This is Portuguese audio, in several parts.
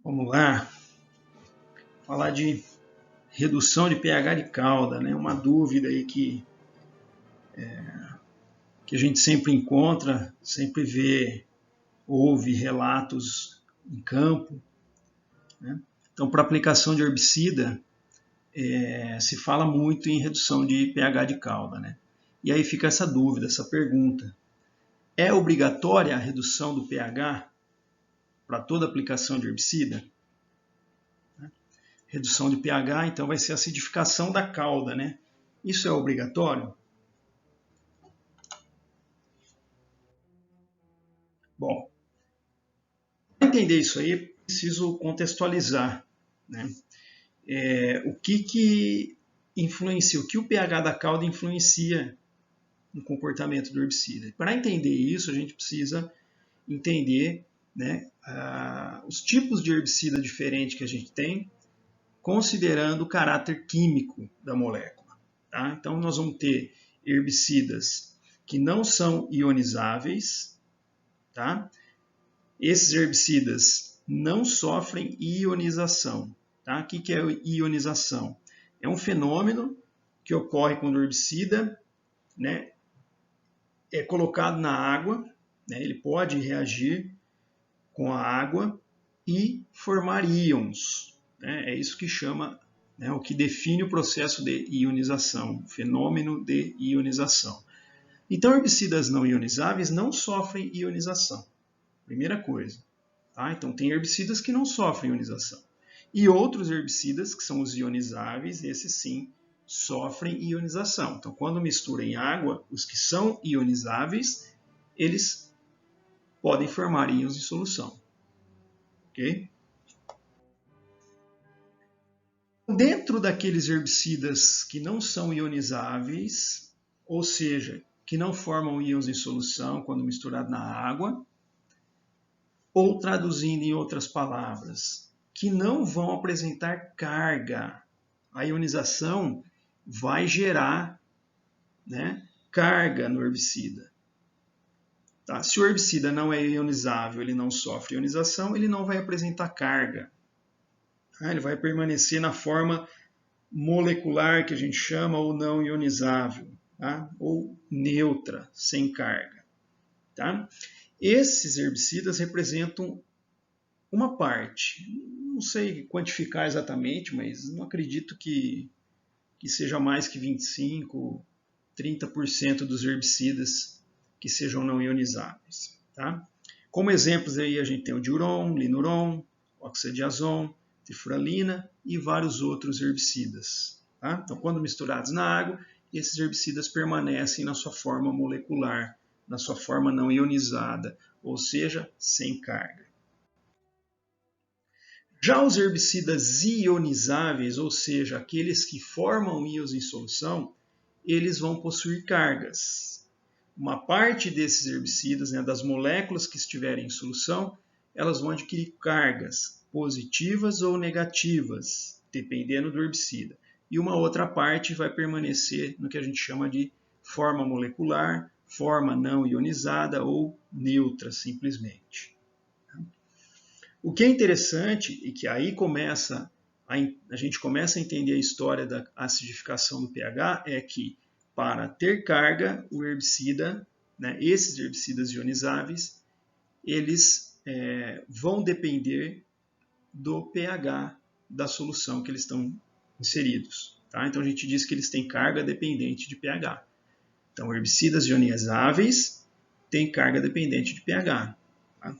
Vamos lá, falar de redução de pH de calda, né? Uma dúvida aí que a gente sempre encontra, sempre vê, ouve relatos em campo, né? Então, para aplicação de herbicida, se fala muito em redução de pH de calda, né? E aí fica essa dúvida, essa pergunta. É obrigatória a redução do pH para toda aplicação de herbicida? Redução de pH, então vai ser a acidificação da calda, né? Isso é obrigatório? Bom, para entender isso aí, preciso contextualizar, né? O que influencia, o que o pH da calda influencia no comportamento do herbicida. Para entender isso, a gente precisa entender, né, os tipos de herbicida diferentes que a gente tem, considerando o caráter químico da molécula. Tá? Então, nós vamos ter herbicidas que não são ionizáveis. Tá? Esses herbicidas não sofrem ionização. Tá? O que é ionização? É um fenômeno que ocorre quando o herbicida, né, é colocado na água, né, ele pode reagir com a água e formar íons. Né? É isso que chama, né, o que define o processo de ionização, o fenômeno de ionização. Então, herbicidas não ionizáveis não sofrem ionização. Primeira coisa. Tá? Então, tem herbicidas que não sofrem ionização. E outros herbicidas, que são os ionizáveis, esses sim sofrem ionização. Então, quando mistura em água, os que são ionizáveis, eles podem formar íons em solução. Ok? Dentro daqueles herbicidas que não são ionizáveis, ou seja, que não formam íons em solução quando misturado na água, ou traduzindo em outras palavras, que não vão apresentar carga. A ionização vai gerar, né, carga no herbicida. Tá? Se o herbicida não é ionizável, ele não sofre ionização, ele não vai apresentar carga. Tá? Ele vai permanecer na forma molecular que a gente chama, ou não ionizável, tá? Ou neutra, sem carga. Tá? Esses herbicidas representam uma parte, não sei quantificar exatamente, mas não acredito que seja mais que 25%, 30% dos herbicidas que sejam não ionizáveis. Tá? Como exemplos aí a gente tem o diuron, linuron, oxadiazon, trifuralina e vários outros herbicidas. Tá? Então, quando misturados na água, esses herbicidas permanecem na sua forma molecular, na sua forma não ionizada, ou seja, sem carga. Já os herbicidas ionizáveis, ou seja, aqueles que formam íons em solução, eles vão possuir cargas. Uma parte desses herbicidas, né, das moléculas que estiverem em solução, elas vão adquirir cargas positivas ou negativas, dependendo do herbicida. E uma outra parte vai permanecer no que a gente chama de forma molecular, forma não ionizada ou neutra, simplesmente. O que é interessante e que aí a gente começa a entender a história da acidificação do pH é que para ter carga, o herbicida, né, esses herbicidas ionizáveis, eles vão depender do pH da solução que eles estão inseridos. Tá? Então a gente diz que eles têm carga dependente de pH. Então herbicidas ionizáveis têm carga dependente de pH. Tá?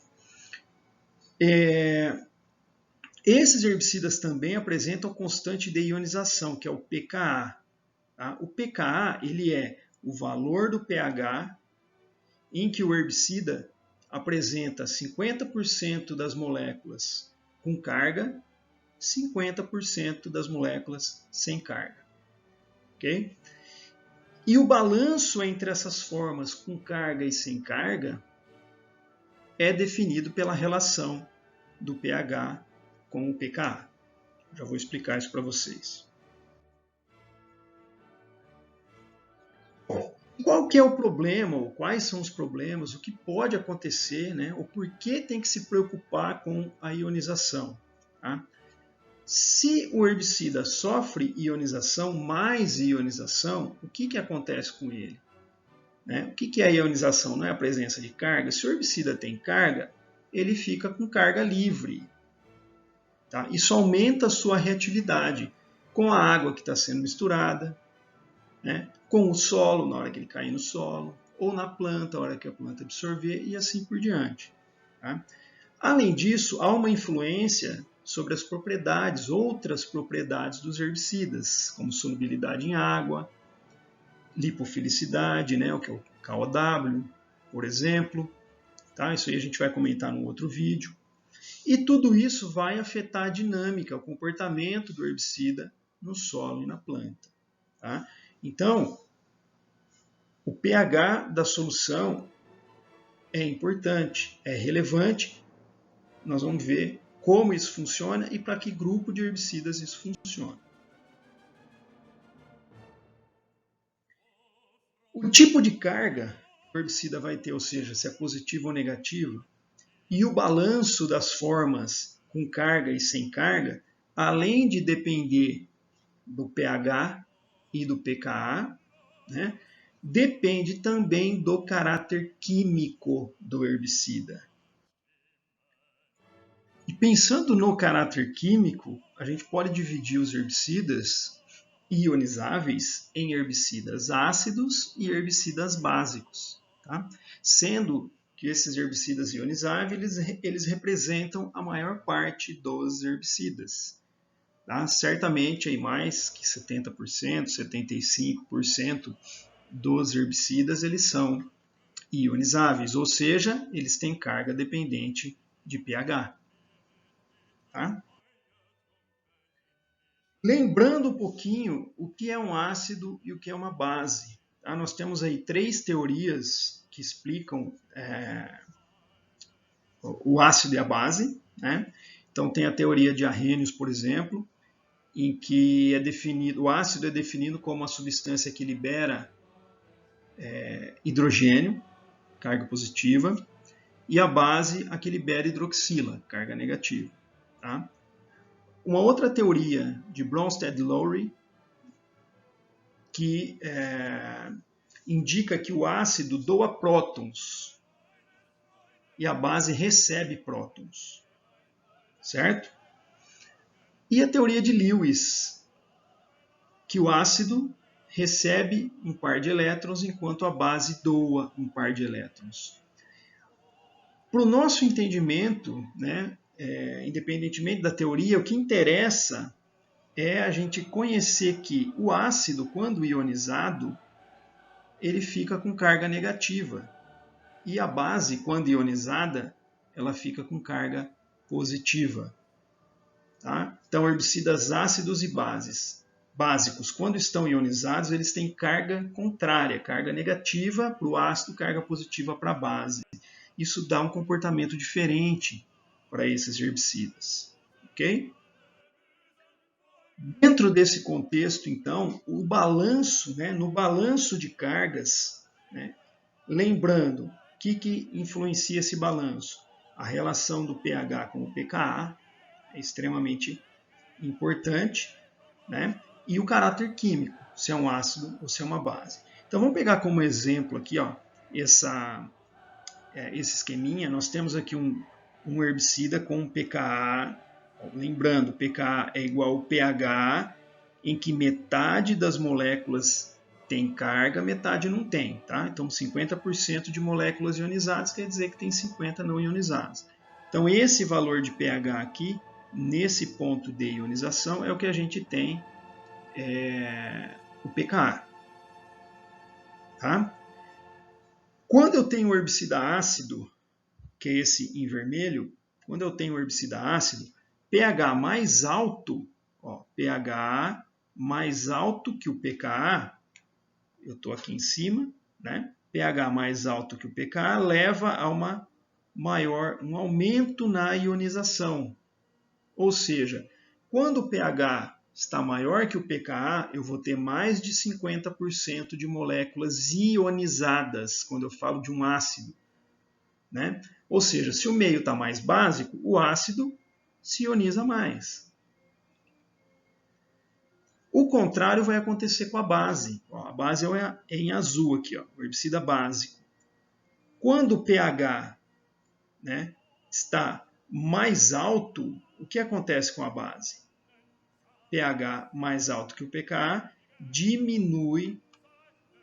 Esses herbicidas também apresentam constante de ionização, que é o pKa. Tá? O pKa ele é o valor do pH em que o herbicida apresenta 50% das moléculas com carga, 50% das moléculas sem carga. Okay? E o balanço entre essas formas com carga e sem carga é definido pela relação do pH com o pKa. Já vou explicar isso para vocês. Qual que é o problema, ou quais são os problemas, o que pode acontecer, né? O porquê tem que se preocupar com a ionização? Tá? Se o herbicida sofre ionização, mais ionização, o que acontece com ele? O que é a ionização? Não é a presença de carga? Se o herbicida tem carga, ele fica com carga livre. Tá? Isso aumenta a sua reatividade com a água que está sendo misturada, com o solo, na hora que ele cair no solo, ou na planta, na hora que a planta absorver, e assim por diante. Tá? Além disso, há uma influência sobre as propriedades, outras propriedades dos herbicidas, como solubilidade em água, lipofilicidade, o que é o KOW, por exemplo. Tá? Isso aí a gente vai comentar no outro vídeo. E tudo isso vai afetar a dinâmica, o comportamento do herbicida no solo e na planta. Tá? Então, o pH da solução é importante, é relevante. Nós vamos ver como isso funciona e para que grupo de herbicidas isso funciona. O tipo de carga que o herbicida vai ter, ou seja, se é positivo ou negativo, e o balanço das formas com carga e sem carga, além de depender do pH e do pKa, depende também do caráter químico do herbicida. E pensando no caráter químico, a gente pode dividir os herbicidas ionizáveis em herbicidas ácidos e herbicidas básicos. Tá? Sendo que esses herbicidas ionizáveis eles representam a maior parte dos herbicidas. Tá? Certamente aí mais que 70%, 75% dos herbicidas eles são ionizáveis, ou seja, eles têm carga dependente de pH. Tá? Lembrando um pouquinho o que é um ácido e o que é uma base. Tá? Nós temos aí 3 teorias que explicam o ácido e a base. Então tem a teoria de Arrhenius, por exemplo, em que o ácido é definido como uma substância que libera hidrogênio, carga positiva, e a base a que libera hidroxila, carga negativa. Tá? Uma outra teoria de Bronsted-Lowry que indica que o ácido doa prótons e a base recebe prótons, certo? E a teoria de Lewis, que o ácido recebe um par de elétrons enquanto a base doa um par de elétrons. Para o nosso entendimento, independentemente da teoria, o que interessa é a gente conhecer que o ácido, quando ionizado, ele fica com carga negativa. E a base, quando ionizada, ela fica com carga positiva. Tá? Então, herbicidas ácidos e bases básicos, quando estão ionizados, eles têm carga contrária, carga negativa para o ácido, carga positiva para a base. Isso dá um comportamento diferente para esses herbicidas. Ok? Dentro desse contexto, então, o balanço, no balanço de cargas, lembrando o que influencia esse balanço? A relação do pH com o pKa é extremamente importante, e o caráter químico, se é um ácido ou se é uma base. Então vamos pegar como exemplo aqui, esse esqueminha. Nós temos aqui um herbicida com pKa, lembrando, pKa é igual ao pH, em que metade das moléculas tem carga, metade não tem. Tá? Então 50% de moléculas ionizadas quer dizer que tem 50 não ionizadas. Então esse valor de pH aqui, nesse ponto de ionização, é o que a gente tem o pKa. Tá? Quando eu tenho o herbicida ácido, que é esse em vermelho, quando eu tenho o herbicida ácido, pH mais alto, pH mais alto que o pKa, eu estou aqui em cima, pH mais alto que o pKa leva a um aumento na ionização. Ou seja, quando o pH está maior que o pKa, eu vou ter mais de 50% de moléculas ionizadas, quando eu falo de um ácido. Ou seja, se o meio está mais básico, o ácido se ioniza mais. O contrário vai acontecer com a base. A base é em azul aqui, o herbicida básico. Quando o pH, né, está mais alto, o que acontece com a base? pH mais alto que o pKa diminui,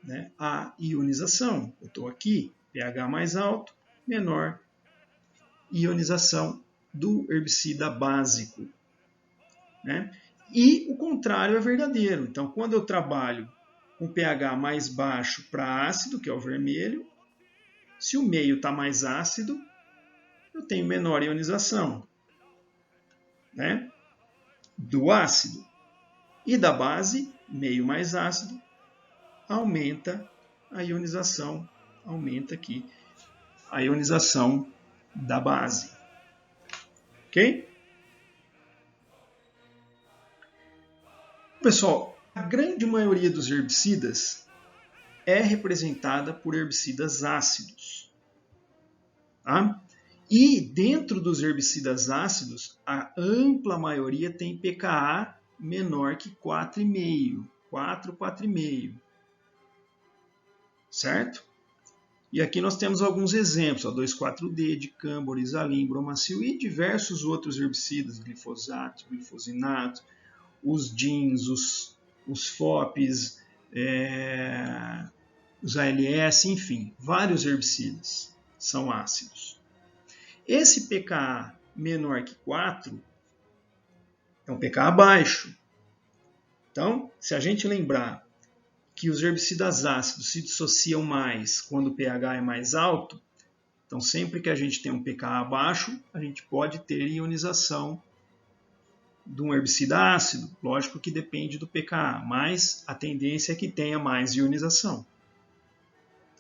né, a ionização. Eu estou aqui, pH mais alto, menor ionização do herbicida básico, né? E o contrário é verdadeiro. Então, quando eu trabalho com pH mais baixo para ácido, que é o vermelho, se o meio está mais ácido, eu tenho menor ionização, né, do ácido. E da base, meio mais ácido, aumenta a ionização, aumenta aqui a ionização da base. Ok? Pessoal, a grande maioria dos herbicidas é representada por herbicidas ácidos. Tá? E dentro dos herbicidas ácidos, a ampla maioria tem pKa menor que 4,5, 4,5. Certo? E aqui nós temos alguns exemplos, 2,4-D, dicamba, orizalim, bromacil e diversos outros herbicidas, glifosato, glifosinato, os DINs, os FOPs, os ALS, enfim, vários herbicidas são ácidos. Esse pKa menor que 4 é um pKa baixo. Então, se a gente lembrar que os herbicidas ácidos se dissociam mais quando o pH é mais alto, então sempre que a gente tem um pKa baixo, a gente pode ter ionização de um herbicida ácido. Lógico que depende do pKa, mas a tendência é que tenha mais ionização.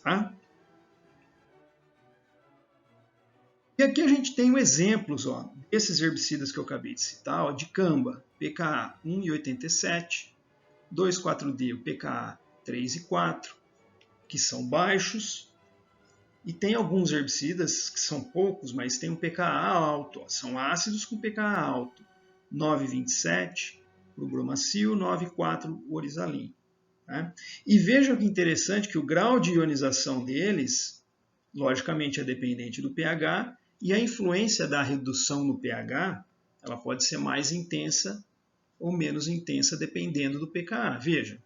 Tá? E aqui a gente tem exemplos desses herbicidas que eu acabei de citar, dicamba, pKa 1,87, 2,4-D, o pKa 3,4, que são baixos, e tem alguns herbicidas que são poucos, mas tem um pKa alto, são ácidos com pKa alto, 9,27 para o bromacil, 9,4 o orizalim. Né? E vejam que interessante que o grau de ionização deles, logicamente, é dependente do pH, e a influência da redução no pH ela pode ser mais intensa ou menos intensa dependendo do pKa. Veja,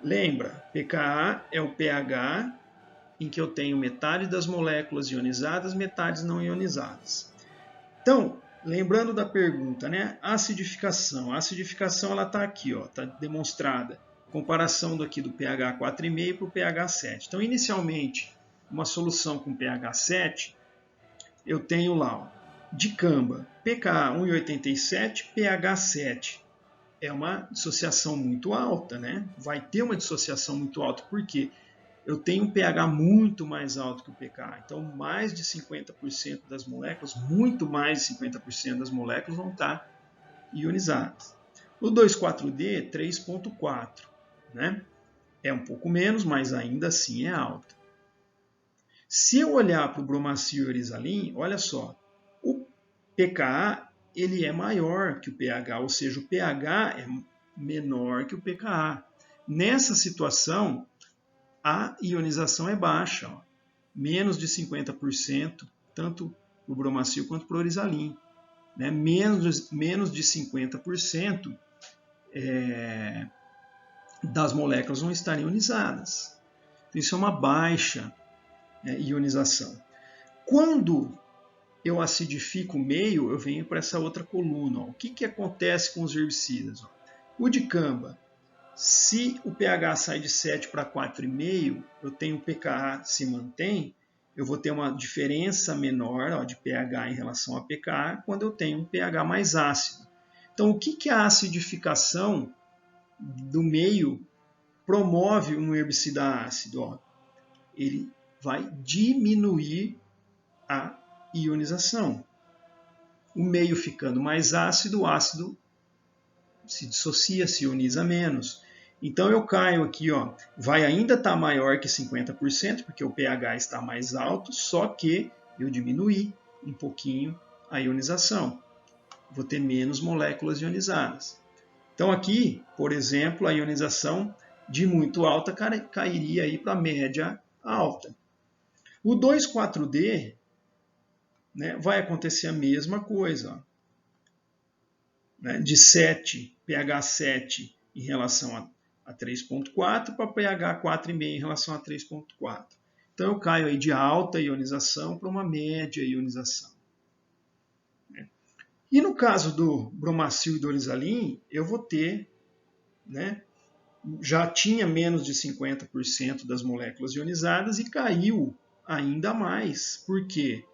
lembra, pKa é o pH em que eu tenho metade das moléculas ionizadas, metades não ionizadas. Então, lembrando da pergunta, né? Acidificação. A acidificação ela está aqui, está demonstrada. Comparação daqui do pH 4,5 para o pH 7. Então, inicialmente, uma solução com pH 7, eu tenho lá, dicamba, pKa 1,87, pH 7. É uma dissociação muito alta, né? Vai ter uma dissociação muito alta, por quê? Eu tenho um pH muito mais alto que o pKa. Então, mais de 50% das moléculas, muito mais de 50% das moléculas vão estar ionizadas. O 2,4-D, 3,4. Né? É um pouco menos, mas ainda assim é alto. Se eu olhar para o bromacil e orizalim, olha só, o pKa ele é maior que o pH, ou seja, o pH é menor que o pKa. Nessa situação, a ionização é baixa, menos de 50%, tanto para o bromacil quanto para o orizalim. Né? Menos de 50% das moléculas vão estar ionizadas. Então, isso é uma baixa ionização. Quando eu acidifico o meio, eu venho para essa outra coluna. O que acontece com os herbicidas? O dicamba, se o pH sai de 7 para 4,5, eu tenho o pKa se mantém, eu vou ter uma diferença menor de pH em relação a pKa quando eu tenho um pH mais ácido. Então, o que a acidificação do meio promove um herbicida ácido? Ele vai diminuir a ionização. O meio ficando mais ácido, o ácido se dissocia, se ioniza menos. Então eu caio aqui, vai ainda estar maior que 50%, porque o pH está mais alto, só que eu diminuí um pouquinho a ionização. Vou ter menos moléculas ionizadas. Então aqui, por exemplo, a ionização de muito alta cairia aí para média alta. O 2,4-D, né, vai acontecer a mesma coisa. Ó, né, de 7, pH 7 em relação a 3,4 para pH 4,5 em relação a 3,4. Então eu caio aí de alta ionização para uma média ionização. E no caso do bromacil e do orizalim, eu vou ter, né, já tinha menos de 50% das moléculas ionizadas e caiu ainda mais. Por quê?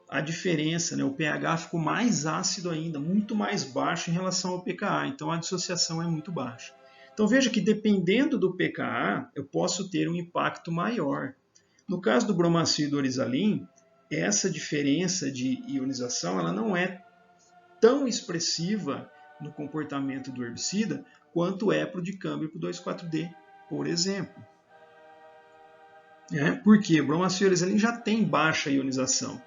A diferença, né, o pH ficou mais ácido ainda, muito mais baixo em relação ao pKa. Então a dissociação é muito baixa. Então veja que dependendo do pKa, eu posso ter um impacto maior. No caso do bromacil e do orizalim, essa diferença de ionização ela não é tão expressiva no comportamento do herbicida quanto é para o dicâmbio e para o 2,4-D, por exemplo. Porque o bromacil e orizalim já tem baixa ionização.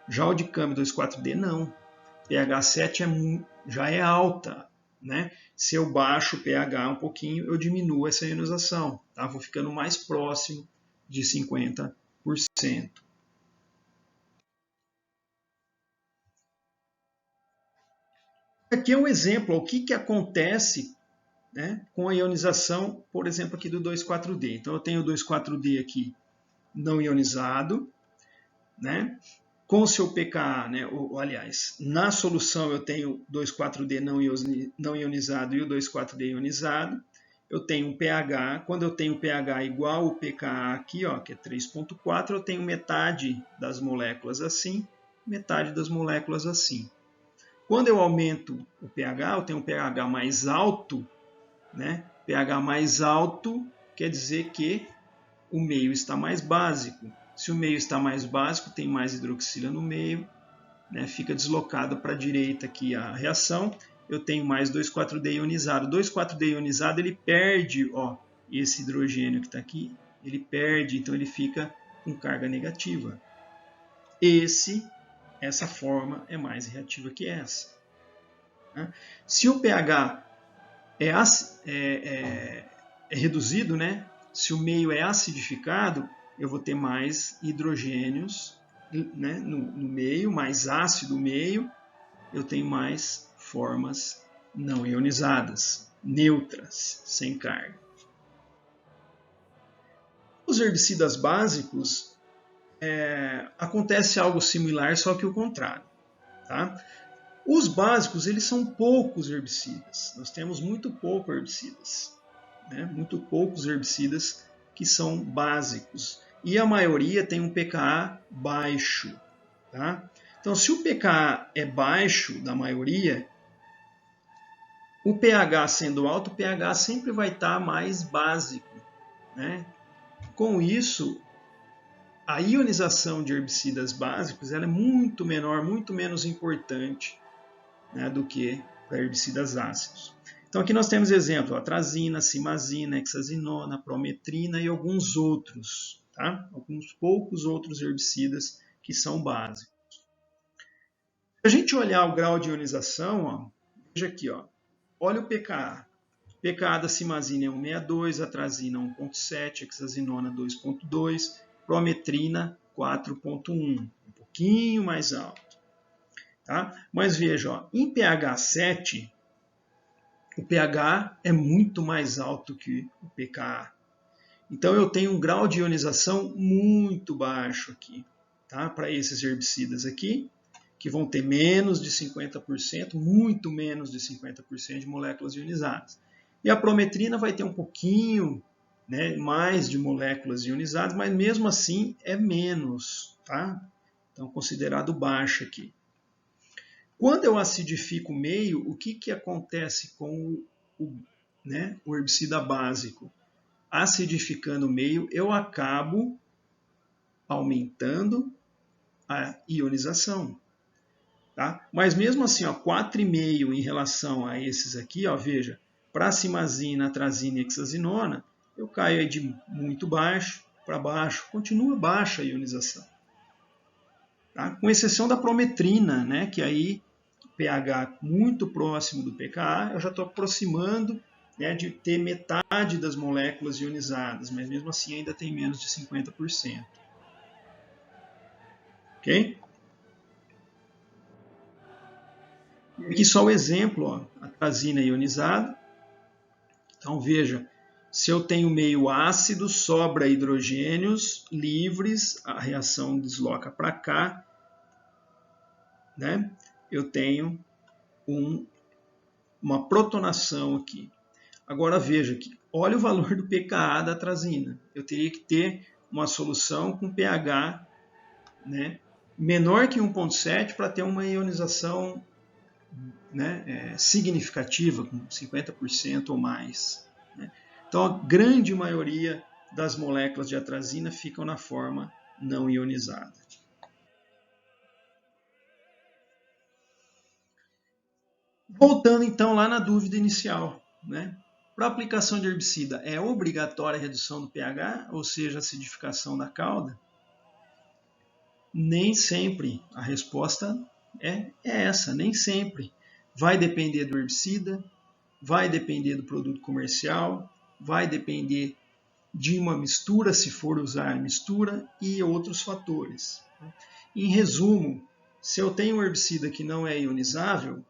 Já o dicâmbio 2,4-D não. pH 7 já é alta. Né? Se eu baixo o pH um pouquinho, eu diminuo essa ionização. Tá? Vou ficando mais próximo de 50%. Aqui é um exemplo, o que acontece, né, com a ionização, por exemplo, aqui do 2,4-D. Então eu tenho o 2,4-D aqui não ionizado, né, com o seu pKa, né, aliás, na solução eu tenho 2,4-D não ionizado e o 2,4-D ionizado. Eu tenho um pH, quando eu tenho pH igual ao pKa aqui, ó, que é 3,4, eu tenho metade das moléculas assim, metade das moléculas assim. Quando eu aumento o pH, eu tenho um pH mais alto, né? pH mais alto quer dizer que o meio está mais básico. Se o meio está mais básico, tem mais hidroxila no meio, né? Fica deslocado para a direita aqui a reação. Eu tenho mais 2,4-D ionizado. 2,4-D ionizado ele perde, ó, esse hidrogênio que está aqui, ele perde, então ele fica com carga negativa. Essa forma é mais reativa que essa. Se o pH é reduzido, né? Se o meio é acidificado, eu vou ter mais hidrogênios, né, no meio, mais ácido o meio, eu tenho mais formas não ionizadas, neutras, sem carga. Os herbicidas básicos, acontece algo similar, só que o contrário. Tá? Os básicos, eles são poucos herbicidas. Nós temos muito poucos herbicidas. Né? Muito poucos herbicidas que são básicos. E a maioria tem um pKa baixo. Tá? Então, se o pKa é baixo da maioria, o pH sendo alto, o pH sempre vai estar mais básico. Né? Com isso, a ionização de herbicidas básicos ela é muito menor, muito menos importante, né, do que para herbicidas ácidos. Então aqui nós temos exemplo, atrazina, simazina, hexazinona, prometrina e alguns outros, tá? Alguns poucos outros herbicidas que são básicos. Se a gente olhar o grau de ionização, ó, veja aqui, ó, olha o pKa. O pKa da simazina é 1,62, atrazina 1,7, hexazinona 2,2, prometrina 4,1, um pouquinho mais alto. Tá? Mas veja, ó, em pH 7, o pH é muito mais alto que o pKa. Então eu tenho um grau de ionização muito baixo aqui, tá? Para esses herbicidas aqui, que vão ter menos de 50%, muito menos de 50% de moléculas ionizadas. E a prometrina vai ter um pouquinho, né, mais de moléculas ionizadas, mas mesmo assim é menos, tá? Então considerado baixo aqui. Quando eu acidifico o meio, o que acontece com o herbicida básico? Acidificando o meio, eu acabo aumentando a ionização. Tá? Mas mesmo assim, 4,5 em relação a esses aqui, ó, veja, para simazina, atrazina e hexazinona, eu caio aí de muito baixo para baixo, continua baixa a ionização. tá? Com exceção da prometrina, né, que aí pH muito próximo do pKa, eu já estou aproximando, né, de ter metade das moléculas ionizadas, mas mesmo assim ainda tem menos de 50%. Ok? Aqui só o exemplo, ó, atrazina ionizada. Então veja, se eu tenho meio ácido, sobra hidrogênios livres, a reação desloca para cá, né? Eu tenho uma protonação aqui. Agora veja que, olha o valor do pKa da atrazina. Eu teria que ter uma solução com pH, né, menor que 1,7 para ter uma ionização, né, significativa, com 50% ou mais. Né? Então, a grande maioria das moléculas de atrazina ficam na forma não ionizada. Voltando então lá na dúvida inicial, né? Para aplicação de herbicida, é obrigatória a redução do pH, ou seja, a acidificação da cauda? Nem sempre. A resposta é essa, nem sempre. Vai depender do herbicida, vai depender do produto comercial, vai depender de uma mistura, se for usar mistura, e outros fatores. Em resumo, se eu tenho um herbicida que não é ionizável,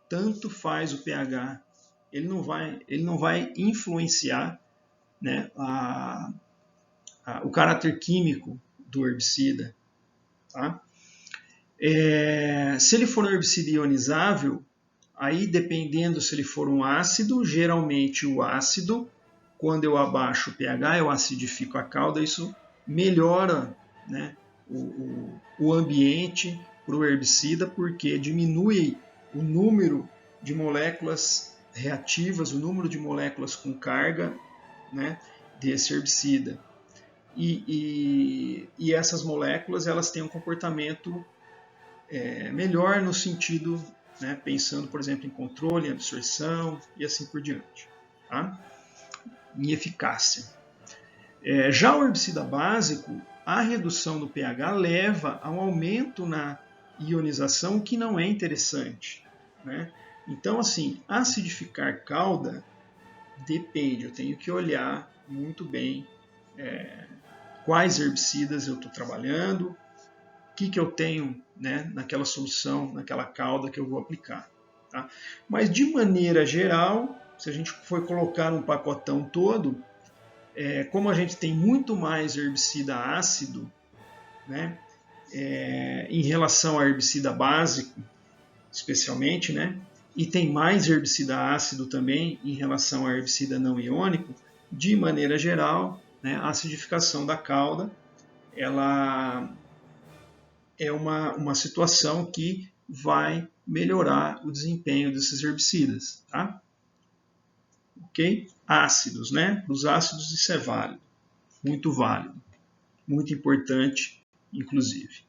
tanto faz o pH, ele não vai influenciar, né, o caráter químico do herbicida. Tá? Se ele for um herbicida ionizável, aí dependendo se ele for um ácido, geralmente o ácido, quando eu abaixo o pH, eu acidifico a cauda, isso melhora, né, o ambiente para o herbicida, porque diminui o número de moléculas reativas, o número de moléculas com carga, né, desse herbicida. E essas moléculas elas têm um comportamento melhor no sentido, né, pensando, por exemplo, em controle, em absorção e assim por diante, tá? Em eficácia. Já o herbicida básico, a redução do pH leva a um aumento na ionização, que não é interessante, né? Então, assim, acidificar cauda depende, eu tenho que olhar muito bem quais herbicidas eu estou trabalhando, o que eu tenho, né, naquela solução, naquela cauda que eu vou aplicar. Tá? Mas de maneira geral, se a gente for colocar um pacotão todo, como a gente tem muito mais herbicida ácido, né, em relação ao herbicida básico, especialmente, né, e tem mais herbicida ácido também em relação ao herbicida não iônico, de maneira geral, né, a acidificação da cauda, ela é uma situação que vai melhorar o desempenho desses herbicidas. Tá? Ok? Ácidos, né? Os ácidos isso é válido, muito importante, inclusive.